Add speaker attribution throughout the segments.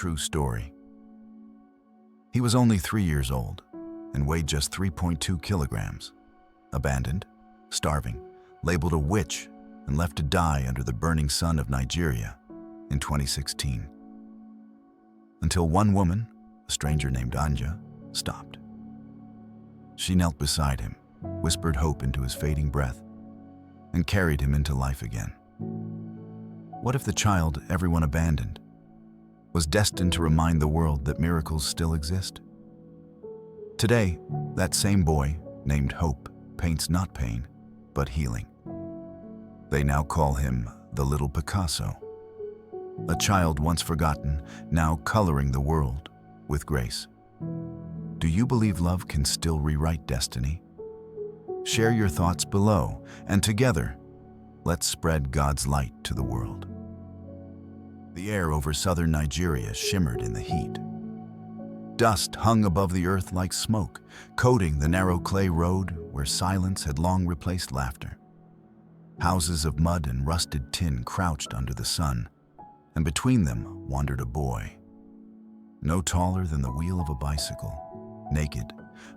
Speaker 1: true story. He was only 3 years old and weighed just 3.2 kilograms, abandoned, starving, labeled a witch, and left to die under the burning sun of Nigeria in 2016. Until one woman, a stranger named Anja, stopped. She knelt beside him, whispered hope into his fading breath, and carried him into life again. What if the child everyone abandoned was destined to remind the world that miracles still exist? Today, that same boy, named Hope, paints not pain, but healing. They now call him the little Picasso, a child once forgotten, now coloring the world with grace. Do you believe love can still rewrite destiny? Share your thoughts below, and together, let's spread God's light to the world. The air over southern Nigeria shimmered in the heat. Dust hung above the earth like smoke, coating the narrow clay road where silence had long replaced laughter. Houses of mud and rusted tin crouched under the sun, and between them wandered a boy. No taller than the wheel of a bicycle, naked,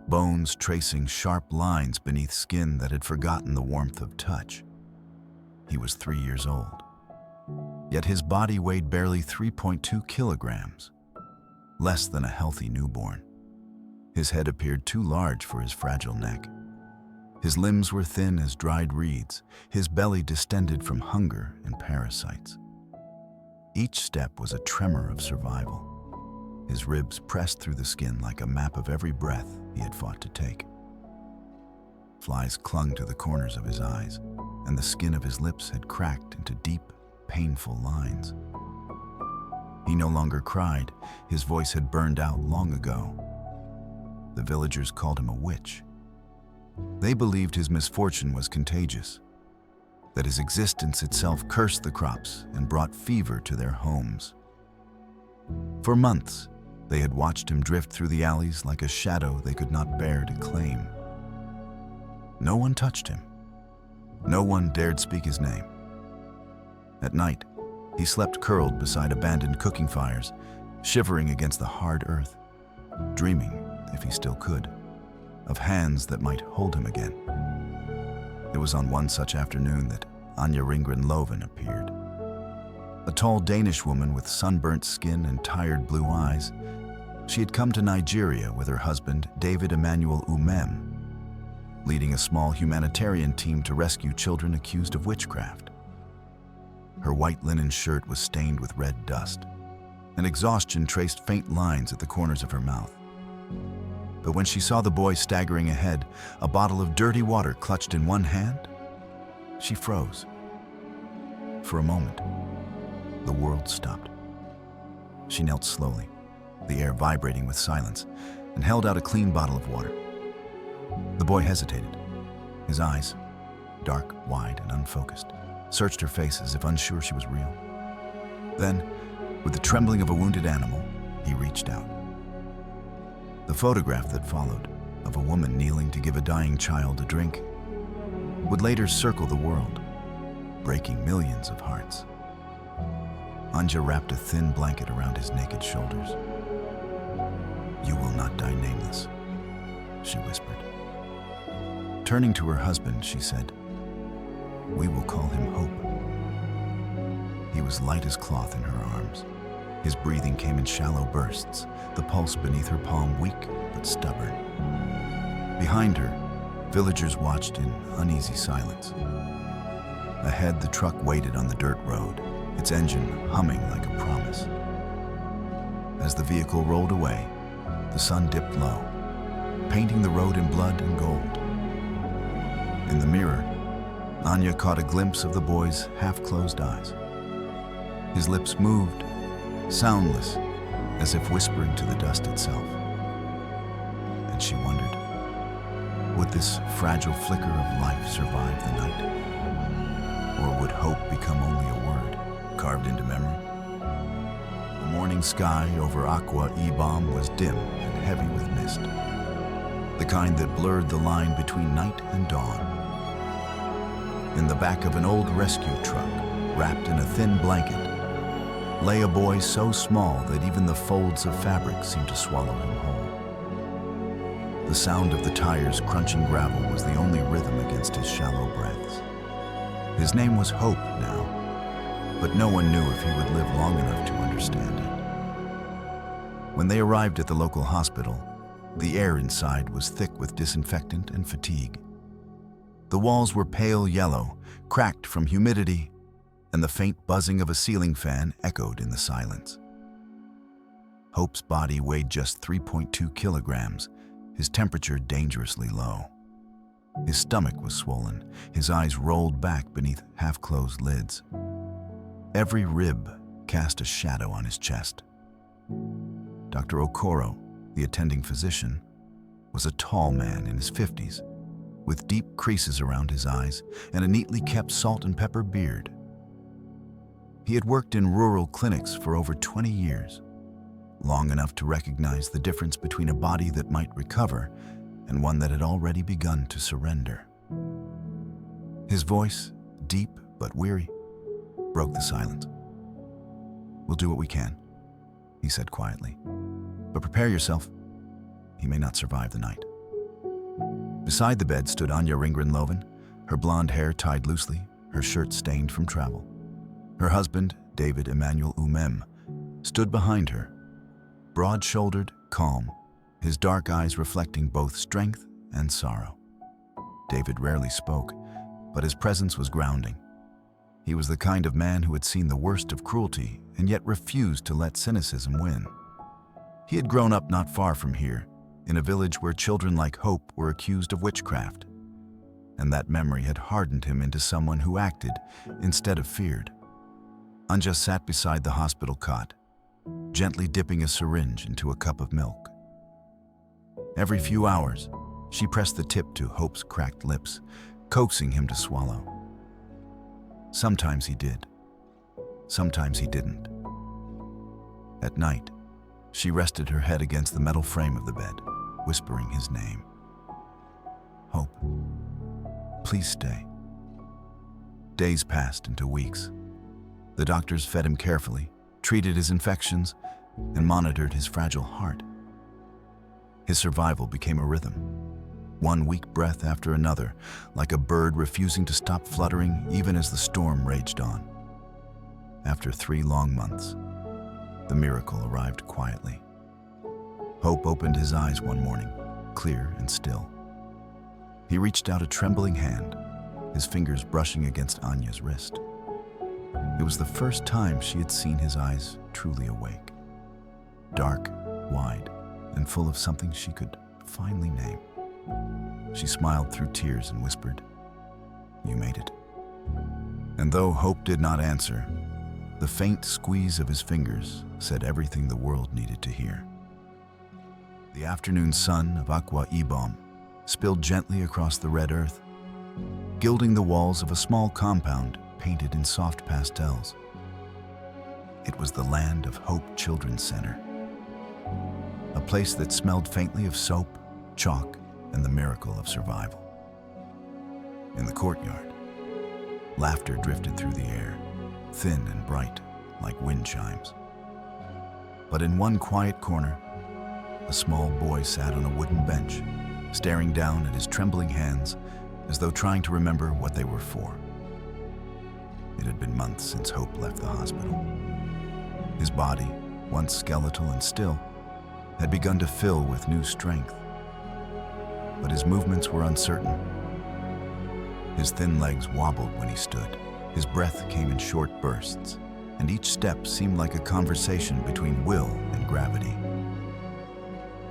Speaker 1: bones tracing sharp lines beneath skin that had forgotten the warmth of touch. He was 3 years old, yet his body weighed barely 3.2 kilograms, less than a healthy newborn. His head appeared too large for his fragile neck. His limbs were thin as dried reeds, his belly distended from hunger and parasites. Each step was a tremor of survival. His ribs pressed through the skin like a map of every breath he had fought to take. Flies clung to the corners of his eyes, and the skin of his lips had cracked into deep, painful lines. He no longer cried, his voice had burned out long ago. The villagers called him a witch. They believed his misfortune was contagious, that his existence itself cursed the crops and brought fever to their homes. For months, they had watched him drift through the alleys like a shadow they could not bear to claim. No one touched him. No one dared speak his name. At night, he slept curled beside abandoned cooking fires, shivering against the hard earth, dreaming, if he still could, of hands that might hold him again. It was on one such afternoon that Anja Ringgren Loven appeared. A tall Danish woman with sunburnt skin and tired blue eyes, she had come to Nigeria with her husband, David Emmanuel Umem, leading a small humanitarian team to rescue children accused of witchcraft. Her white linen shirt was stained with red dust, and exhaustion traced faint lines at the corners of her mouth. But when she saw the boy staggering ahead, a bottle of dirty water clutched in one hand, she froze. For a moment, the world stopped. She knelt slowly, the air vibrating with silence, and held out a clean bottle of water. The boy hesitated. His eyes, dark, wide, and unfocused, searched her face as if unsure she was real. Then, with the trembling of a wounded animal, he reached out. The photograph that followed, of a woman kneeling to give a dying child a drink, would later circle the world, breaking millions of hearts. Anja wrapped a thin blanket around his naked shoulders. "You will not die nameless," she whispered. Turning to her husband, she said, "We will call him Hope." He was light as cloth in her arms. His breathing came in shallow bursts, the pulse beneath her palm weak but stubborn. Behind her, villagers watched in uneasy silence. Ahead, the truck waited on the dirt road, its engine humming like a promise. As the vehicle rolled away, the sun dipped low, painting the road in blood and gold. In the mirror, Anja caught a glimpse of the boy's half-closed eyes. His lips moved, soundless, as if whispering to the dust itself. And she wondered, would this fragile flicker of life survive the night? Or would hope become only a word, carved into memory? The morning sky over Akwa Ibom was dim and heavy with mist, the kind that blurred the line between night and dawn. In the back of an old rescue truck, wrapped in a thin blanket, lay a boy so small that even the folds of fabric seemed to swallow him whole. The sound of the tires crunching gravel was the only rhythm against his shallow breaths. His name was Hope now, but no one knew if he would live long enough to understand it. When they arrived at the local hospital, the air inside was thick with disinfectant and fatigue. The walls were pale yellow, cracked from humidity, and the faint buzzing of a ceiling fan echoed in the silence. Hope's body weighed just 3.2 kilograms, his temperature dangerously low. His stomach was swollen, his eyes rolled back beneath half-closed lids. Every rib cast a shadow on his chest. Dr. Okoro, the attending physician, was a tall man in his 50s, with deep creases around his eyes and a neatly kept salt and pepper beard. He had worked in rural clinics for over 20 years, long enough to recognize the difference between a body that might recover and one that had already begun to surrender. His voice, deep but weary, broke the silence. "We'll do what we can," he said quietly. "But prepare yourself. He may not survive the night." Beside the bed stood Anja Ringgren Loven, her blonde hair tied loosely, her shirt stained from travel. Her husband, David Emmanuel Umem, stood behind her, broad-shouldered, calm, his dark eyes reflecting both strength and sorrow. David rarely spoke, but his presence was grounding. He was the kind of man who had seen the worst of cruelty and yet refused to let cynicism win. He had grown up not far from here, in a village where children like Hope were accused of witchcraft, and that memory had hardened him into someone who acted instead of feared. Anja sat beside the hospital cot, gently dipping a syringe into a cup of milk. Every few hours, she pressed the tip to Hope's cracked lips, coaxing him to swallow. Sometimes he did. Sometimes he didn't. At night, she rested her head against the metal frame of the bed, whispering his name. "Hope, please stay." Days passed into weeks. The doctors fed him carefully, treated his infections, and monitored his fragile heart. His survival became a rhythm, one weak breath after another, like a bird refusing to stop fluttering even as the storm raged on. After 3 long months, the miracle arrived quietly. Hope opened his eyes one morning, clear and still. He reached out a trembling hand, his fingers brushing against Anja's wrist. It was the first time she had seen his eyes truly awake. Dark, wide, and full of something she could finally name. She smiled through tears and whispered, "You made it." And though Hope did not answer, the faint squeeze of his fingers said everything the world needed to hear. The afternoon sun of Aqua Ibom spilled gently across the red earth, gilding the walls of a small compound painted in soft pastels. It was the land of Hope Children's Center, a place that smelled faintly of soap, chalk, and the miracle of survival. In the courtyard, laughter drifted through the air, thin and bright, like wind chimes. But in one quiet corner, a small boy sat on a wooden bench, staring down at his trembling hands as though trying to remember what they were for. It had been months since Hope left the hospital. His body, once skeletal and still, had begun to fill with new strength. But his movements were uncertain. His thin legs wobbled when he stood. His breath came in short bursts, and each step seemed like a conversation between will and gravity.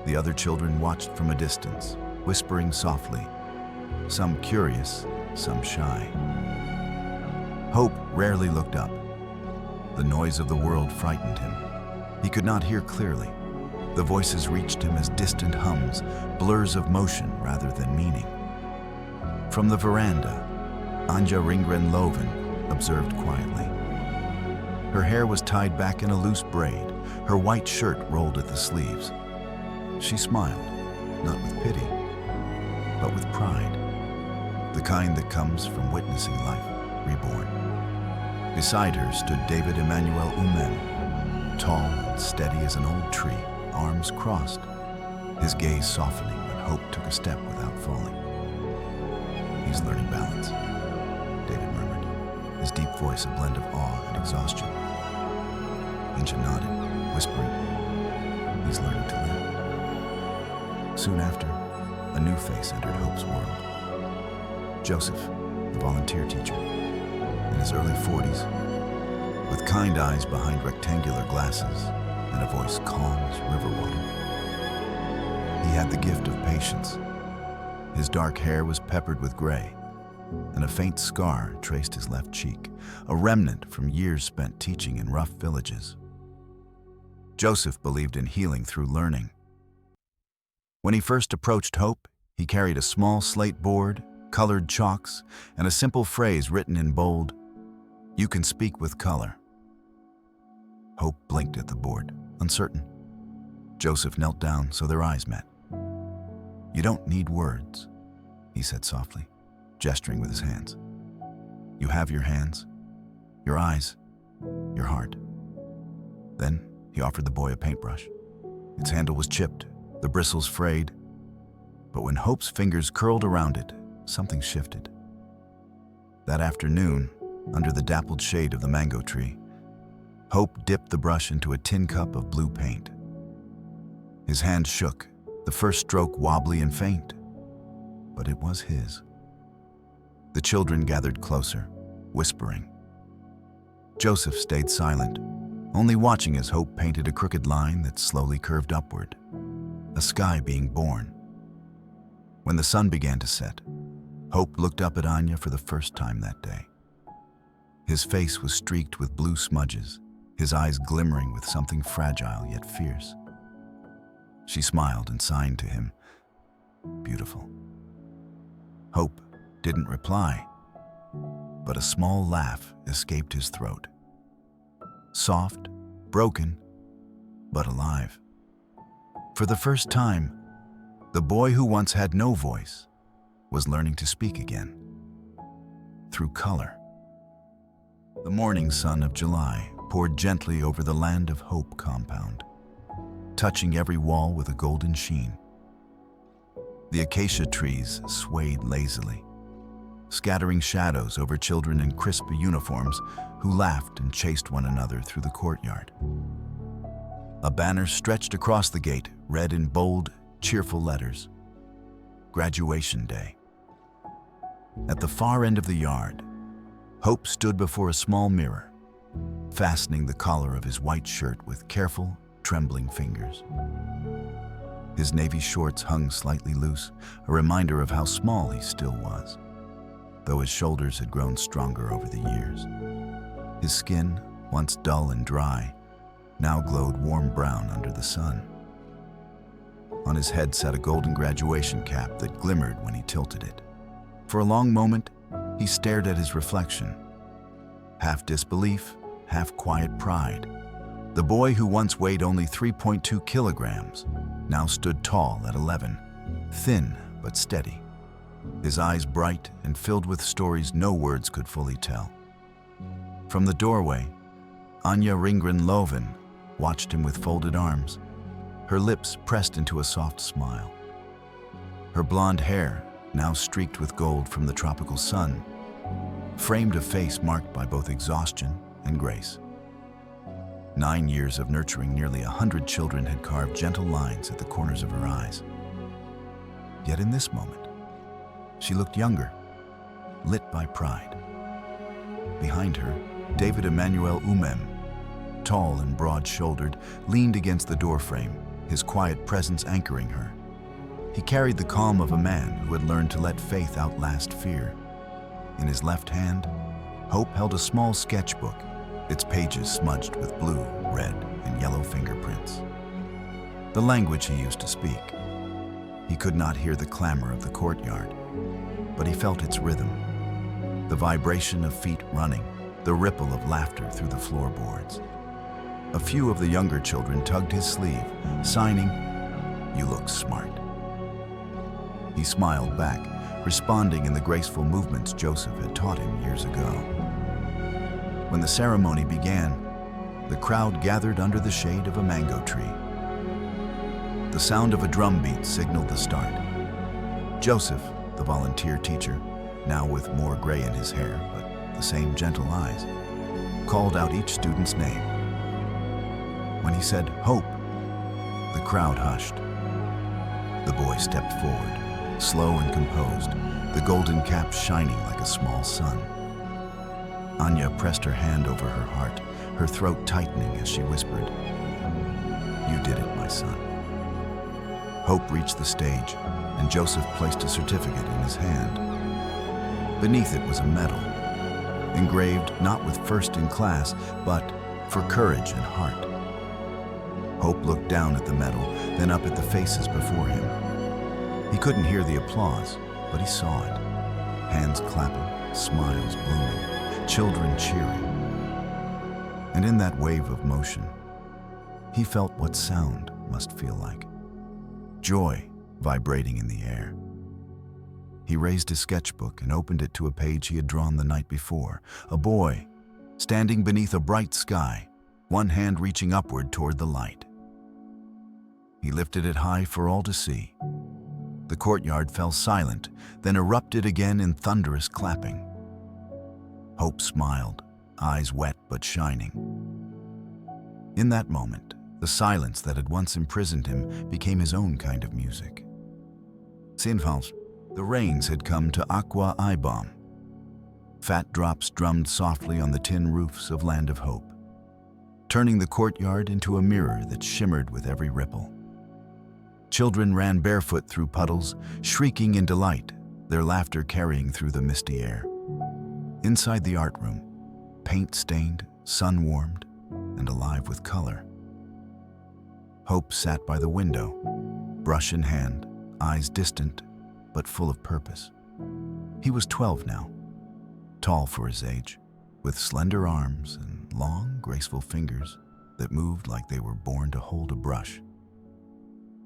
Speaker 1: The other children watched from a distance, whispering softly, some curious, some shy. Hope rarely looked up. The noise of the world frightened him. He could not hear clearly. The voices reached him as distant hums, blurs of motion rather than meaning. From the veranda, Anja Ringgren Loven observed quietly. Her hair was tied back in a loose braid, her white shirt rolled at the sleeves. She smiled, not with pity, but with pride, the kind that comes from witnessing life reborn. Beside her stood David Emmanuel Umem, tall and steady as an old tree, arms crossed, his gaze softening when Hope took a step without falling. "He's learning balance," David murmured, his deep voice a blend of awe and exhaustion. Anja nodded, whispering, "He's learning to live." Soon after, a new face entered Hope's world. Joseph, the volunteer teacher, in his early 40s, with kind eyes behind rectangular glasses and a voice calm as river water. He had the gift of patience. His dark hair was peppered with gray, and a faint scar traced his left cheek, a remnant from years spent teaching in rough villages. Joseph believed in healing through learning. When he first approached Hope, he carried a small slate board, colored chalks, and a simple phrase written in bold, "You can speak with color." Hope blinked at the board, uncertain. Joseph knelt down so their eyes met. "You don't need words," he said softly, gesturing with his hands. "You have your hands, your eyes, your heart." Then he offered the boy a paintbrush. Its handle was chipped, the bristles frayed, but when Hope's fingers curled around it, something shifted. That afternoon, under the dappled shade of the mango tree, Hope dipped the brush into a tin cup of blue paint. His hand shook, the first stroke wobbly and faint, but it was his. The children gathered closer, whispering. Joseph stayed silent, only watching as Hope painted a crooked line that slowly curved upward, a sky being born. When the sun began to set, Hope looked up at Anja for the first time that day. His face was streaked with blue smudges, his eyes glimmering with something fragile yet fierce. She smiled and signed to him, "Beautiful." Hope didn't reply, but a small laugh escaped his throat. Soft, broken, but alive. For the first time, the boy who once had no voice was learning to speak again, through color. The morning sun of July poured gently over the Land of Hope compound, touching every wall with a golden sheen. The acacia trees swayed lazily, scattering shadows over children in crisp uniforms who laughed and chased one another through the courtyard. A banner stretched across the gate, read in bold, cheerful letters, "Graduation Day." At the far end of the yard, Hope stood before a small mirror, fastening the collar of his white shirt with careful, trembling fingers. His navy shorts hung slightly loose, a reminder of how small he still was, though his shoulders had grown stronger over the years. His skin, once dull and dry, now glowed warm brown under the sun. On his head sat a golden graduation cap that glimmered when he tilted it. For a long moment, he stared at his reflection, half disbelief, half quiet pride. The boy who once weighed only 3.2 kilograms now stood tall at 11, thin but steady, his eyes bright and filled with stories no words could fully tell. From the doorway, Anja Ringgren Loven watched him with folded arms, her lips pressed into a soft smile. Her blonde hair, now streaked with gold from the tropical sun, framed a face marked by both exhaustion and grace. 9 years of nurturing nearly 100 children had carved gentle lines at the corners of her eyes. Yet in this moment, she looked younger, lit by pride. Behind her, David Emmanuel Umem, tall and broad-shouldered, leaned against the doorframe, his quiet presence anchoring her. He carried the calm of a man who had learned to let faith outlast fear. In his left hand, Hope held a small sketchbook, its pages smudged with blue, red, and yellow fingerprints. The language he used to speak. He could not hear the clamor of the courtyard, but he felt its rhythm, the vibration of feet running, the ripple of laughter through the floorboards. A few of the younger children tugged his sleeve, signing, "You look smart." He smiled back, responding in the graceful movements Joseph had taught him years ago. When the ceremony began, the crowd gathered under the shade of a mango tree. The sound of a drum beat signaled the start. Joseph, the volunteer teacher, now with more gray in his hair but the same gentle eyes, called out each student's name. When he said, "Hope," the crowd hushed. The boy stepped forward, slow and composed, the golden cap shining like a small sun. Anja pressed her hand over her heart, her throat tightening as she whispered, "You did it, my son." Hope reached the stage, and Joseph placed a certificate in his hand. Beneath it was a medal, engraved not with first in class, but for courage and heart. Hope looked down at the medal, then up at the faces before him. He couldn't hear the applause, but he saw it. Hands clapping, smiles blooming, children cheering. And in that wave of motion, he felt what sound must feel like. Joy vibrating in the air. He raised his sketchbook and opened it to a page he had drawn the night before. A boy, standing beneath a bright sky, one hand reaching upward toward the light. He lifted it high for all to see. The courtyard fell silent, then erupted again in thunderous clapping. Hope smiled, eyes wet but shining. In that moment, the silence that had once imprisoned him became his own kind of music. Sinfals, the rains had come to Aqua Ibom. Fat drops drummed softly on the tin roofs of Land of Hope, turning the courtyard into a mirror that shimmered with every ripple. Children ran barefoot through puddles, shrieking in delight, their laughter carrying through the misty air. Inside the art room, paint-stained, sun-warmed, and alive with color. Hope sat by the window, brush in hand, eyes distant, but full of purpose. He was 12 now, tall for his age, with slender arms and long, graceful fingers that moved like they were born to hold a brush.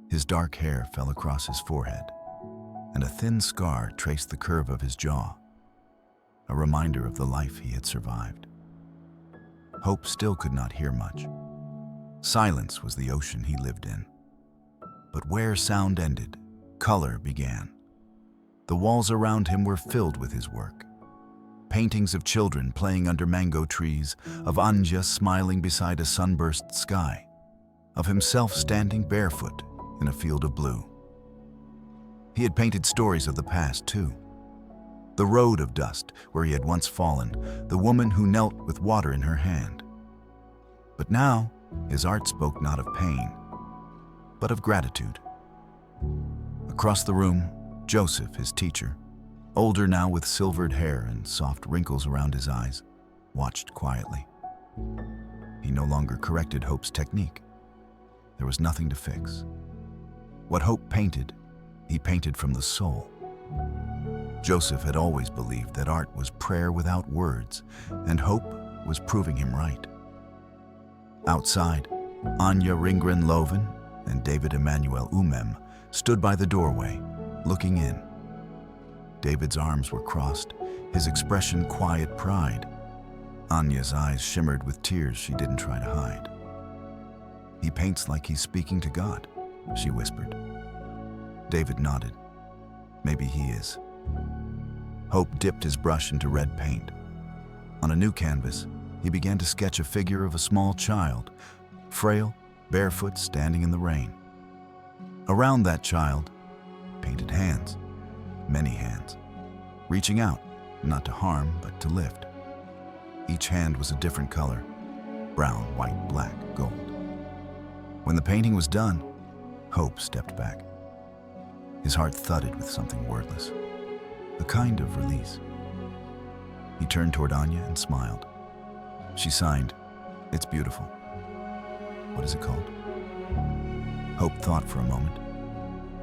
Speaker 1: His dark hair fell across his forehead, and a thin scar traced the curve of his jaw, a reminder of the life he had survived. Hope still could not hear much. Silence was the ocean he lived in. But where sound ended, color began. The walls around him were filled with his work. Paintings of children playing under mango trees, of Anja smiling beside a sunburst sky, of himself standing barefoot in a field of blue. He had painted stories of the past, too. The road of dust where he had once fallen, the woman who knelt with water in her hand. But now, his art spoke not of pain, but of gratitude. Across the room, Joseph, his teacher, older now with silvered hair and soft wrinkles around his eyes, watched quietly. He no longer corrected Hope's technique. There was nothing to fix. What Hope painted, he painted from the soul. Joseph had always believed that art was prayer without words, and Hope was proving him right. Outside, Anja Ringgren Loven and David Emmanuel Umem stood by the doorway, looking in. David's arms were crossed, his expression quiet pride. Anya's eyes shimmered with tears she didn't try to hide. "He paints like he's speaking to God," she whispered. David nodded. "Maybe he is." Hope dipped his brush into red paint. On a new canvas, he began to sketch a figure of a small child, frail, barefoot, standing in the rain. Around that child, painted hands, many hands, reaching out, not to harm, but to lift. Each hand was a different color, brown, white, black, gold. When the painting was done, Hope stepped back. His heart thudded with something wordless, a kind of release. He turned toward Anja and smiled. She signed, "It's beautiful." "What is it called?" Hope thought for a moment,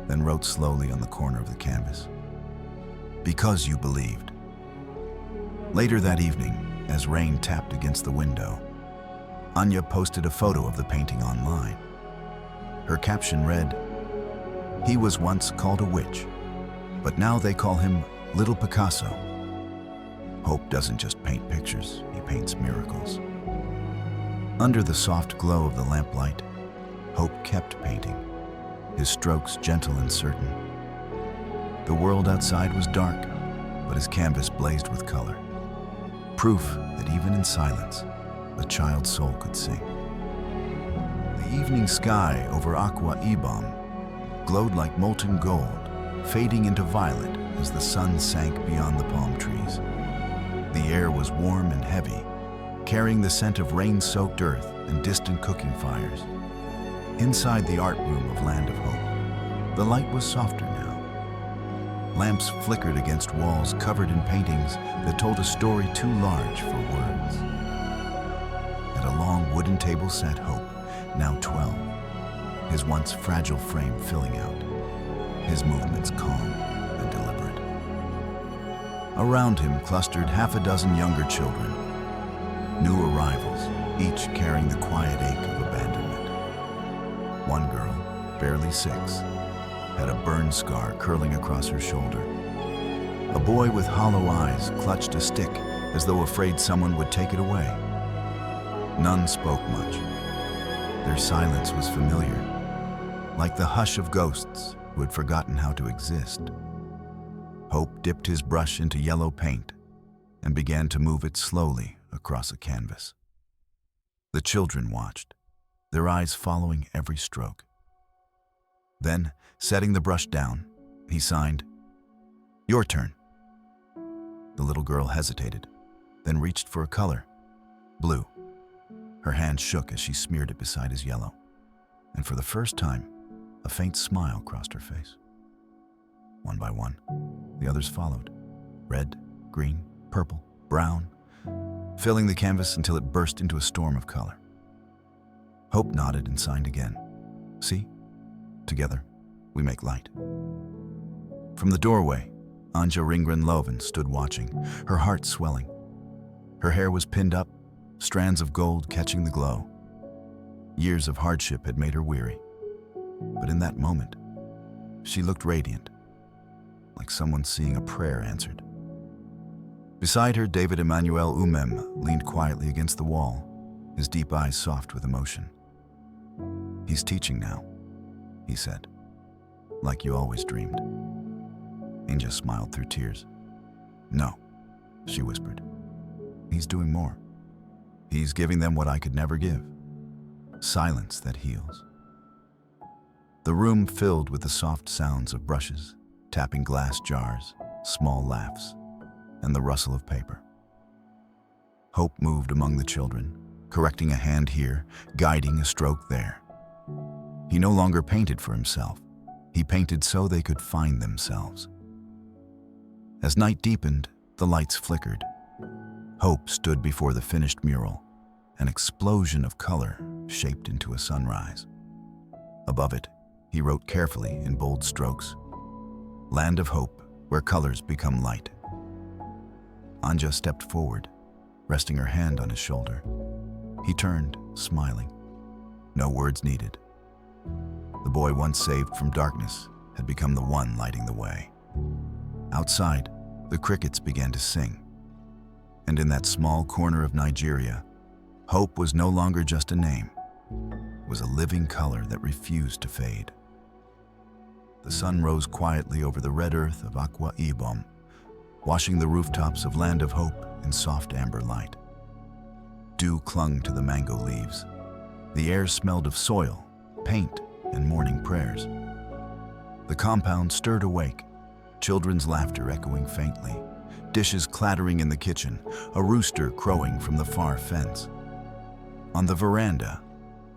Speaker 1: then wrote slowly on the corner of the canvas, "Because you believed." Later that evening, as rain tapped against the window, Anja posted a photo of the painting online. Her caption read, "He was once called a witch, but now they call him Little Picasso." Hope doesn't just paint pictures, he paints miracles. Under the soft glow of the lamplight, Hope kept painting, his strokes gentle and certain. The world outside was dark, but his canvas blazed with color. Proof that even in silence, a child's soul could sing. The evening sky over Aqua Ibom glowed like molten gold, fading into violet as the sun sank beyond the palm trees. The air was warm and heavy, carrying the scent of rain-soaked earth and distant cooking fires. Inside the art room of Land of Hope, the light was softer now. Lamps flickered against walls covered in paintings that told a story too large for words. At a long wooden table sat Hope, now 12, his once fragile frame filling out, his movements calm and deliberate. Around him clustered half a dozen younger children, new arrivals, each carrying the quiet ache of abandonment. One girl, barely 6, had a burn scar curling across her shoulder. A boy with hollow eyes clutched a stick as though afraid someone would take it away. None spoke much. Their silence was familiar, like the hush of ghosts who had forgotten how to exist. Hope dipped his brush into yellow paint and began to move it slowly across a canvas. The children watched, their eyes following every stroke. Then, setting the brush down, he signed, "Your turn." The little girl hesitated, then reached for a color, blue. Her hand shook as she smeared it beside his yellow, and for the first time, a faint smile crossed her face. One by one, the others followed, red, green, purple, brown, filling the canvas until it burst into a storm of color. Hope nodded and signed again. "See? Together, we make light." From the doorway, Anja Ringgren Loven stood watching, her heart swelling. Her hair was pinned up, strands of gold catching the glow. Years of hardship had made her weary, but in that moment, she looked radiant, like someone seeing a prayer answered. Beside her, David Emmanuel Umem leaned quietly against the wall, his deep eyes soft with emotion. "He's teaching now," he said, "like you always dreamed." Anja smiled through tears. "No," she whispered. "He's doing more. He's giving them what I could never give. Silence that heals." The room filled with the soft sounds of brushes, tapping glass jars, small laughs, and the rustle of paper. Hope moved among the children, correcting a hand here, guiding a stroke there. He no longer painted for himself. He painted so they could find themselves. As night deepened, the lights flickered. Hope stood before the finished mural, an explosion of color shaped into a sunrise. Above it, he wrote carefully in bold strokes, "Land of Hope, where colors become light." Anja stepped forward, resting her hand on his shoulder. He turned, smiling. No words needed. The boy once saved from darkness had become the one lighting the way. Outside, the crickets began to sing. And in that small corner of Nigeria, hope was no longer just a name. It was a living color that refused to fade. The sun rose quietly over the red earth of Aqua Ibom, washing the rooftops of Land of Hope in soft amber light. Dew clung to the mango leaves. The air smelled of soil, paint, and morning prayers. The compound stirred awake, children's laughter echoing faintly, dishes clattering in the kitchen, a rooster crowing from the far fence. On the veranda,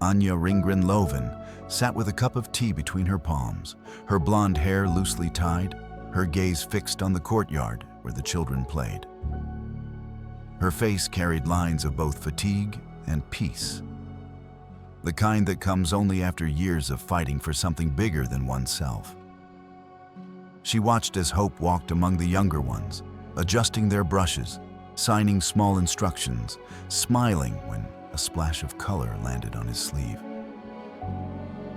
Speaker 1: Anja Ringgren Loven sat with a cup of tea between her palms, her blonde hair loosely tied, her gaze fixed on the courtyard where the children played. Her face carried lines of both fatigue and peace, the kind that comes only after years of fighting for something bigger than oneself. She watched as Hope walked among the younger ones, adjusting their brushes, signing small instructions, smiling when a splash of color landed on his sleeve.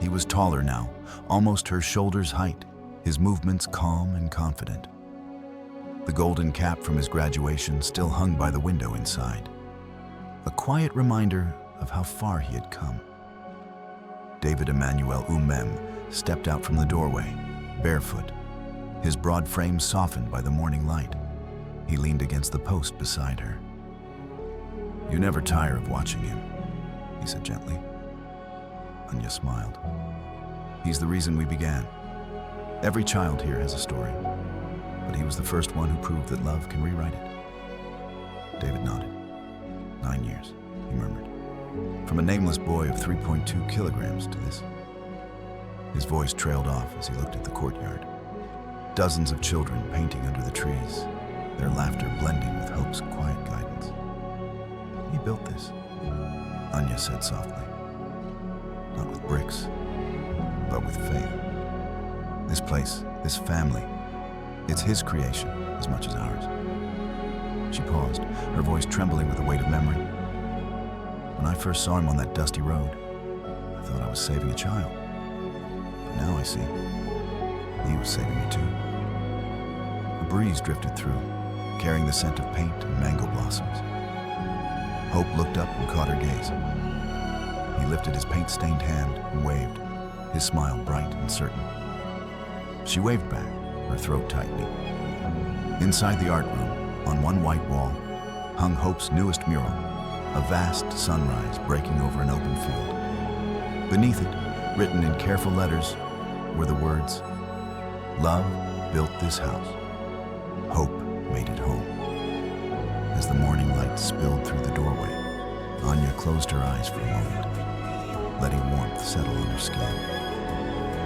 Speaker 1: He was taller now, almost her shoulder's height, his movements calm and confident. The golden cap from his graduation still hung by the window inside, a quiet reminder of how far he had come. David Emmanuel Umem stepped out from the doorway, barefoot, his broad frame softened by the morning light. He leaned against the post beside her. "You never tire of watching him," he said gently. Anja smiled. "He's the reason we began. Every child here has a story, but he was the first one who proved that love can rewrite it." David nodded. 9 years, he murmured. From a nameless boy of 3.2 kilograms to this. His voice trailed off as he looked at the courtyard. Dozens of children painting under the trees, their laughter blending with hope's quiet guidance. "He built this," Anja said softly. "Not with bricks, but with faith. This place, this family, it's his creation as much as ours." She paused, her voice trembling with the weight of memory. "When I first saw him on that dusty road, I thought I was saving a child. But now I see, he was saving me too." A breeze drifted through, carrying the scent of paint and mango blossoms. Hope looked up and caught her gaze. He lifted his paint-stained hand and waved, his smile bright and certain. She waved back, her throat tightening. Inside the art room, on one white wall, hung Hope's newest mural, a vast sunrise breaking over an open field. Beneath it, written in careful letters, were the words, "Love built this house. Hope made it home." As the morning light spilled through the doorway, Anja closed her eyes for a moment, letting warmth settle on her skin.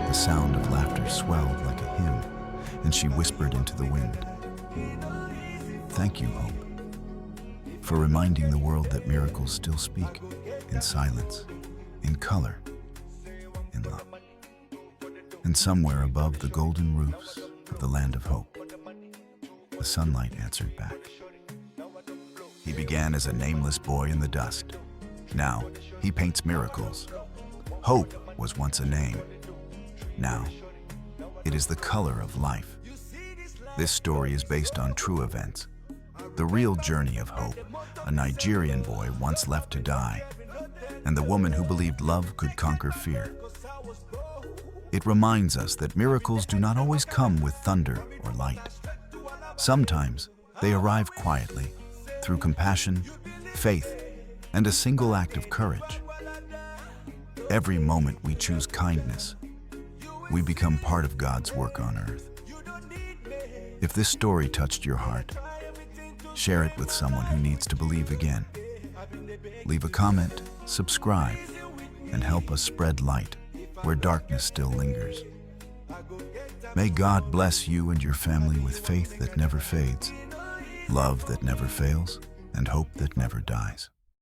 Speaker 1: The sound of laughter swelled like a hymn, and she whispered into the wind, "Thank you, Hope, for reminding the world that miracles still speak in silence, in color, in love." And somewhere above the golden roofs of the land of hope, the sunlight answered back. He began as a nameless boy in the dust. Now he paints miracles. Hope was once a name. Now it is the color of life. This story is based on true events. The real journey of Hope, a Nigerian boy once left to die, and the woman who believed love could conquer fear. It reminds us that miracles do not always come with thunder or light. Sometimes they arrive quietly, through compassion, faith, and a single act of courage. Every moment we choose kindness, we become part of God's work on earth. If this story touched your heart, share it with someone who needs to believe again. Leave a comment, subscribe, and help us spread light where darkness still lingers. May God bless you and your family with faith that never fades, love that never fails, and hope that never dies.